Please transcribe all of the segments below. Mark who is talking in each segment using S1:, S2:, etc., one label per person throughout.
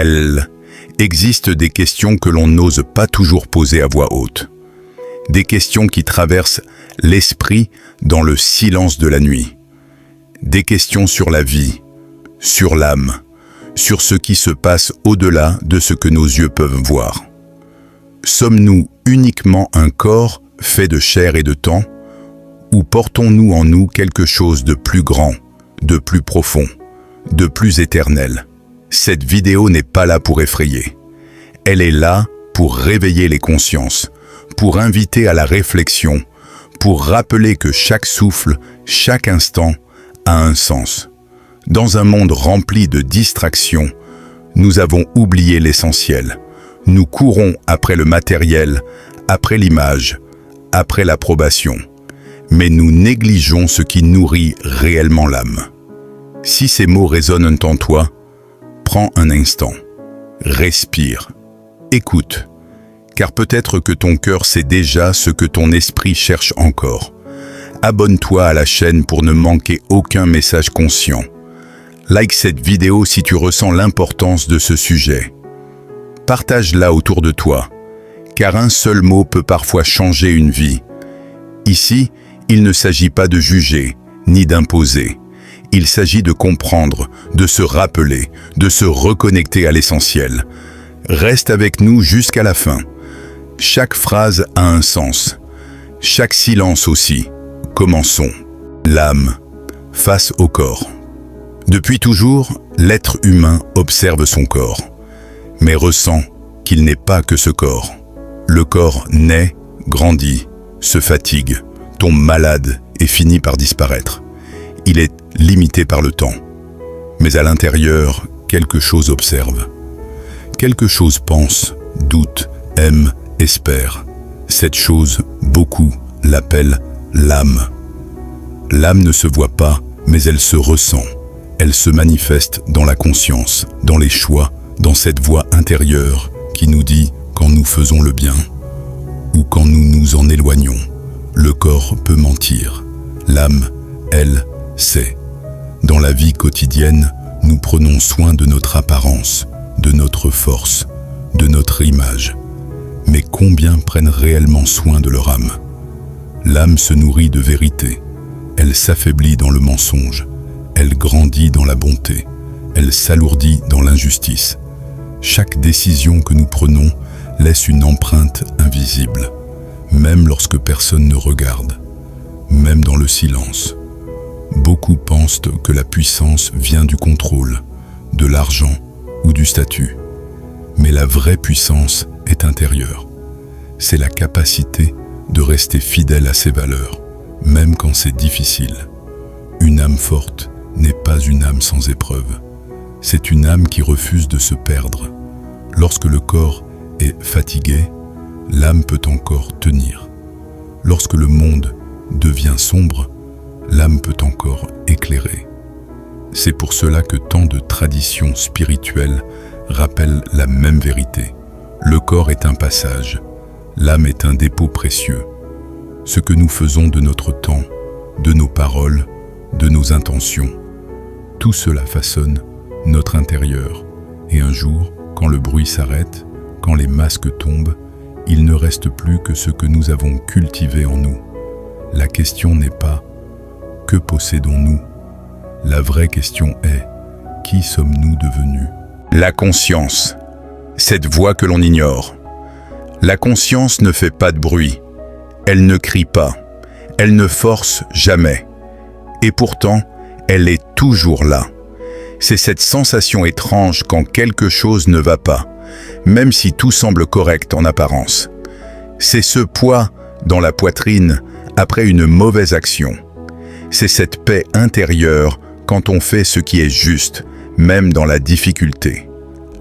S1: Il existe des questions que l'on n'ose pas toujours poser à voix haute. Des questions qui traversent l'esprit dans le silence de la nuit. Des questions sur la vie, sur l'âme, sur ce qui se passe au-delà de ce que nos yeux peuvent voir. Sommes-nous uniquement un corps fait de chair et de temps, ou portons-nous en nous quelque chose de plus grand, de plus profond, de plus éternel? Cette vidéo n'est pas là pour effrayer. Elle est là pour réveiller les consciences, pour inviter à la réflexion, pour rappeler que chaque souffle, chaque instant a un sens. Dans un monde rempli de distractions, nous avons oublié l'essentiel. Nous courons après le matériel, après l'image, après l'approbation. Mais nous négligeons ce qui nourrit réellement l'âme. Si ces mots résonnent en toi, prends un instant, respire, écoute, car peut-être que ton cœur sait déjà ce que ton esprit cherche encore. Abonne-toi à la chaîne pour ne manquer aucun message conscient. Like cette vidéo si tu ressens l'importance de ce sujet. Partage-la autour de toi, car un seul mot peut parfois changer une vie. Ici, il ne s'agit pas de juger, ni d'imposer. Il s'agit de comprendre, de se rappeler, de se reconnecter à l'essentiel. Reste avec nous jusqu'à la fin. Chaque phrase a un sens. Chaque silence aussi. Commençons. L'âme face au corps. Depuis toujours, l'être humain observe son corps, mais ressent qu'il n'est pas que ce corps. Le corps naît, grandit, se fatigue, tombe malade et finit par disparaître. Il est limité par le temps. Mais à l'intérieur, quelque chose observe. Quelque chose pense, doute, aime, espère. Cette chose, beaucoup l'appellent l'âme. L'âme ne se voit pas, mais elle se ressent. Elle se manifeste dans la conscience, dans les choix, dans cette voix intérieure qui nous dit quand nous faisons le bien ou quand nous nous en éloignons. Le corps peut mentir. L'âme, elle, sait. Dans la vie quotidienne, nous prenons soin de notre apparence, de notre force, de notre image. Mais combien prennent réellement soin de leur âme? L'âme se nourrit de vérité. Elle s'affaiblit dans le mensonge. Elle grandit dans la bonté. Elle s'alourdit dans l'injustice. Chaque décision que nous prenons laisse une empreinte invisible, même lorsque personne ne regarde, même dans le silence. Beaucoup pensent que la puissance vient du contrôle, de l'argent ou du statut. Mais la vraie puissance est intérieure. C'est la capacité de rester fidèle à ses valeurs, même quand c'est difficile. Une âme forte n'est pas une âme sans épreuve. C'est une âme qui refuse de se perdre. Lorsque le corps est fatigué, l'âme peut encore tenir. Lorsque le monde devient sombre, l'âme peut encore éclairer. C'est pour cela que tant de traditions spirituelles rappellent la même vérité. Le corps est un passage, l'âme est un dépôt précieux. Ce que nous faisons de notre temps, de nos paroles, de nos intentions, tout cela façonne notre intérieur. Et un jour, quand le bruit s'arrête, quand les masques tombent, il ne reste plus que ce que nous avons cultivé en nous. La question n'est pas « que possédons-nous ?» La vraie question est « qui sommes-nous devenus ?» La conscience, cette voix que l'on ignore. La conscience ne fait pas de bruit, elle ne crie pas, elle ne force jamais. Et pourtant, elle est toujours là. C'est cette sensation étrange quand quelque chose ne va pas, même si tout semble correct en apparence. C'est ce poids dans la poitrine après une mauvaise action. C'est cette paix intérieure quand on fait ce qui est juste, même dans la difficulté.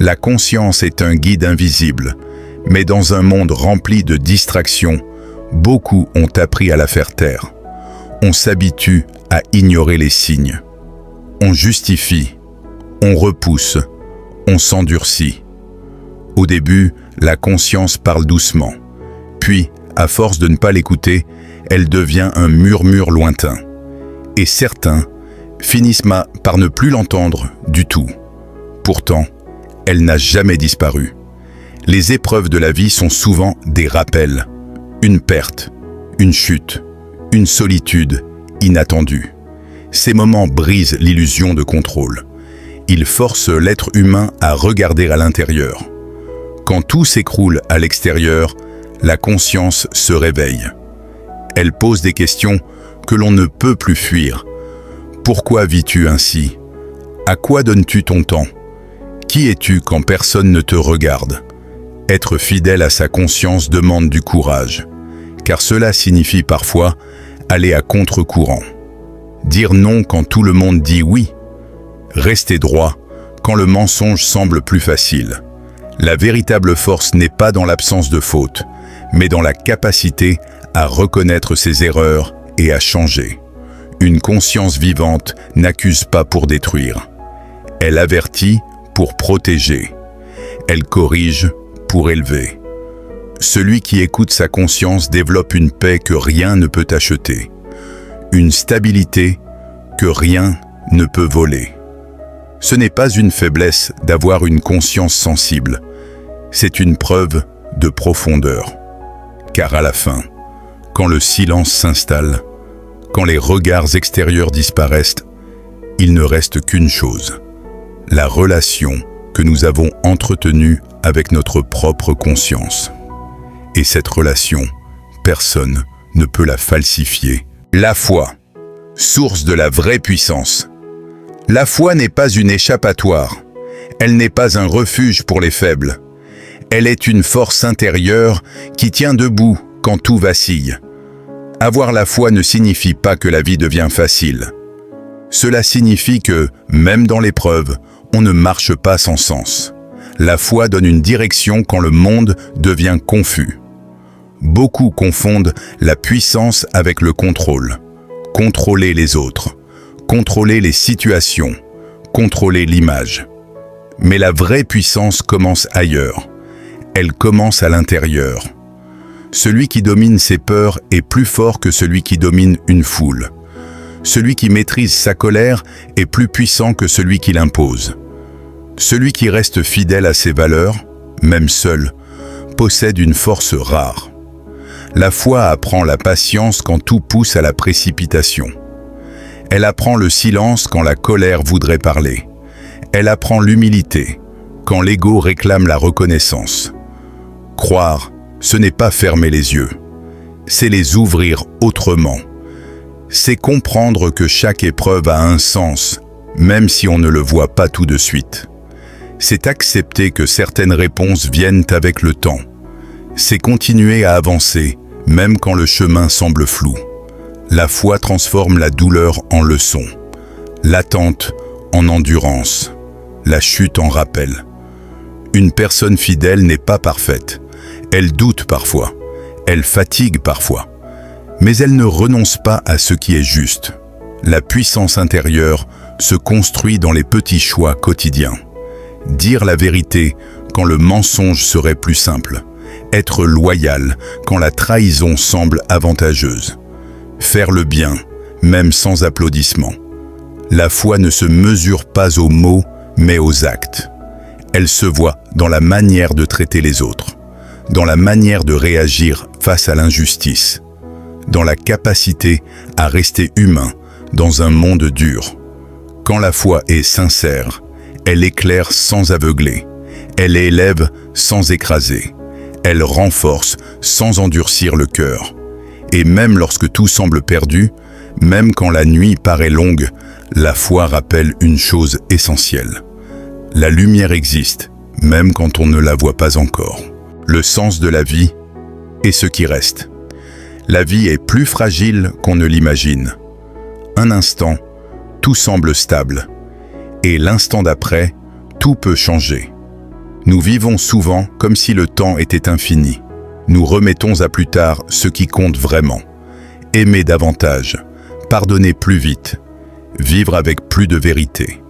S1: La conscience est un guide invisible, mais dans un monde rempli de distractions, beaucoup ont appris à la faire taire. On s'habitue à ignorer les signes. On justifie, on repousse, on s'endurcit. Au début, la conscience parle doucement. Puis, à force de ne pas l'écouter, elle devient un murmure lointain. Et certains finissent par ne plus l'entendre du tout. Pourtant, elle n'a jamais disparu. Les épreuves de la vie sont souvent des rappels, une perte, une chute, une solitude inattendue. Ces moments brisent l'illusion de contrôle. Ils forcent l'être humain à regarder à l'intérieur. Quand tout s'écroule à l'extérieur, la conscience se réveille. Elle pose des questions que l'on ne peut plus fuir. Pourquoi vis-tu ainsi? À quoi donnes-tu ton temps? Qui es-tu quand personne ne te regarde? Être fidèle à sa conscience demande du courage, car cela signifie parfois aller à contre-courant. Dire non quand tout le monde dit oui. Rester droit quand le mensonge semble plus facile. La véritable force n'est pas dans l'absence de faute, mais dans la capacité à reconnaître ses erreurs et à changer. Une conscience vivante n'accuse pas pour détruire. Elle avertit pour protéger. Elle corrige pour élever. Celui qui écoute sa conscience développe une paix que rien ne peut acheter, une stabilité que rien ne peut voler. Ce n'est pas une faiblesse d'avoir une conscience sensible, c'est une preuve de profondeur. Car à la fin, quand le silence s'installe, quand les regards extérieurs disparaissent, il ne reste qu'une chose, la relation que nous avons entretenue avec notre propre conscience. Et cette relation, personne ne peut la falsifier. La foi, source de la vraie puissance. La foi n'est pas une échappatoire, elle n'est pas un refuge pour les faibles. Elle est une force intérieure qui tient debout quand tout vacille. Avoir la foi ne signifie pas que la vie devient facile. Cela signifie que, même dans l'épreuve, on ne marche pas sans sens. La foi donne une direction quand le monde devient confus. Beaucoup confondent la puissance avec le contrôle. Contrôler les autres, contrôler les situations, contrôler l'image. Mais la vraie puissance commence ailleurs. Elle commence à l'intérieur. Celui qui domine ses peurs est plus fort que celui qui domine une foule. Celui qui maîtrise sa colère est plus puissant que celui qui l'impose. Celui qui reste fidèle à ses valeurs, même seul, possède une force rare. La foi apprend la patience quand tout pousse à la précipitation. Elle apprend le silence quand la colère voudrait parler. Elle apprend l'humilité quand l'ego réclame la reconnaissance. Croire, ce n'est pas fermer les yeux, c'est les ouvrir autrement. C'est comprendre que chaque épreuve a un sens, même si on ne le voit pas tout de suite. C'est accepter que certaines réponses viennent avec le temps. C'est continuer à avancer, même quand le chemin semble flou. La foi transforme la douleur en leçon, l'attente en endurance, la chute en rappel. Une personne fidèle n'est pas parfaite. Elle doute parfois, elle fatigue parfois, mais elle ne renonce pas à ce qui est juste. La puissance intérieure se construit dans les petits choix quotidiens. Dire la vérité quand le mensonge serait plus simple. Être loyal quand la trahison semble avantageuse. Faire le bien, même sans applaudissements. La foi ne se mesure pas aux mots, mais aux actes. Elle se voit dans la manière de traiter les autres, dans la manière de réagir face à l'injustice, dans la capacité à rester humain dans un monde dur. Quand la foi est sincère, elle éclaire sans aveugler, elle élève sans écraser, elle renforce sans endurcir le cœur. Et même lorsque tout semble perdu, même quand la nuit paraît longue, la foi rappelle une chose essentielle. La lumière existe, même quand on ne la voit pas encore. Le sens de la vie est ce qui reste. La vie est plus fragile qu'on ne l'imagine. Un instant, tout semble stable. Et l'instant d'après, tout peut changer. Nous vivons souvent comme si le temps était infini. Nous remettons à plus tard ce qui compte vraiment. Aimer davantage, pardonner plus vite, vivre avec plus de vérité.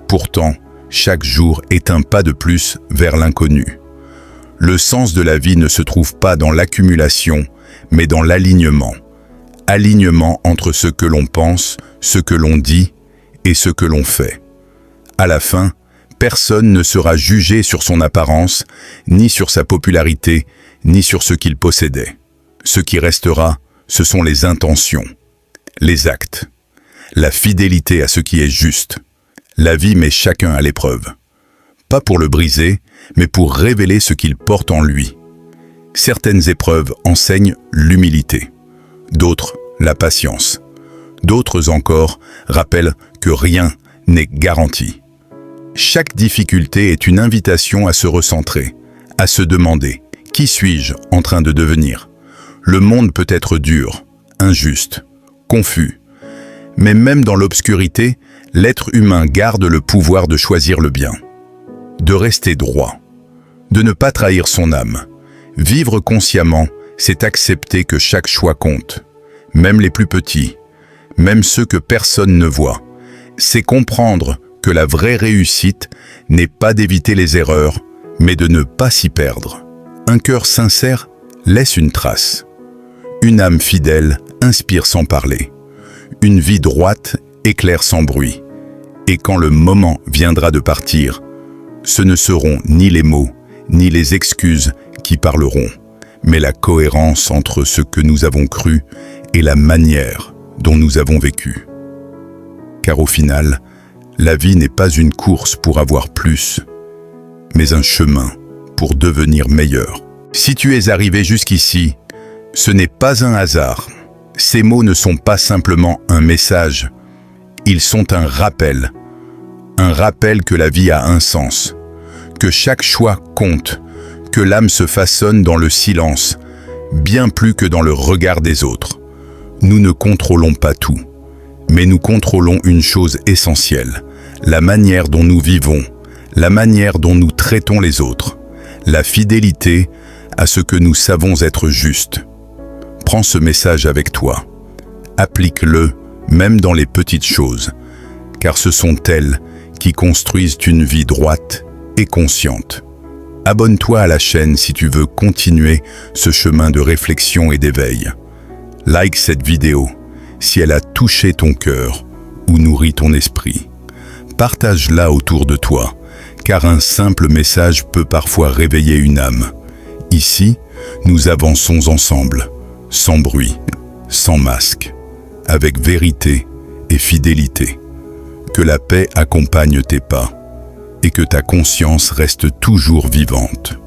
S1: Pourtant, chaque jour est un pas de plus vers l'inconnu. Le sens de la vie ne se trouve pas dans l'accumulation, mais dans l'alignement. Alignement entre ce que l'on pense, ce que l'on dit et ce que l'on fait. À la fin, Personne ne sera jugé sur son apparence, ni sur sa popularité, ni sur ce qu'il possédait. Ce qui restera, ce sont les intentions, les actes, la fidélité à ce qui est juste. La vie met chacun à l'épreuve. Pas pour le briser, mais pour révéler ce qu'il porte en lui. Certaines épreuves enseignent l'humilité, d'autres la patience, d'autres encore rappellent que rien n'est garanti. Chaque difficulté est une invitation à se recentrer, à se demander « Qui suis-je en train de devenir ?» Le monde peut être dur, injuste, confus. Mais même dans l'obscurité, l'être humain garde le pouvoir de choisir le bien, de rester droit, de ne pas trahir son âme. Vivre consciemment, c'est accepter que chaque choix compte, même les plus petits, même ceux que personne ne voit. C'est comprendre que la vraie réussite n'est pas d'éviter les erreurs, mais de ne pas s'y perdre. Un cœur sincère laisse une trace. Une âme fidèle inspire sans parler. Une vie droite éclaire sans bruit. Et quand le moment viendra de partir, ce ne seront ni les mots, ni les excuses qui parleront, mais la cohérence entre ce que nous avons cru et la manière dont nous avons vécu. Car au final, la vie n'est pas une course pour avoir plus, mais un chemin pour devenir meilleur. Si tu es arrivé jusqu'ici, ce n'est pas un hasard. Ces mots ne sont pas simplement un message, ils sont un rappel que la vie a un sens, que chaque choix compte, que l'âme se façonne dans le silence, bien plus que dans le regard des autres. Nous ne contrôlons pas tout, mais nous contrôlons une chose essentielle, la manière dont nous vivons, la manière dont nous traitons les autres, la fidélité à ce que nous savons être juste. Prends ce message avec toi, applique-le même dans les petites choses, car ce sont elles qui construisent une vie droite et consciente. Abonne-toi à la chaîne si tu veux continuer ce chemin de réflexion et d'éveil. Like cette vidéo si elle a touché ton cœur ou nourri ton esprit. Partage-la autour de toi, car un simple message peut parfois réveiller une âme. Ici, nous avançons ensemble, sans bruit, sans masque, avec vérité et fidélité. Que la paix accompagne tes pas et que ta conscience reste toujours vivante.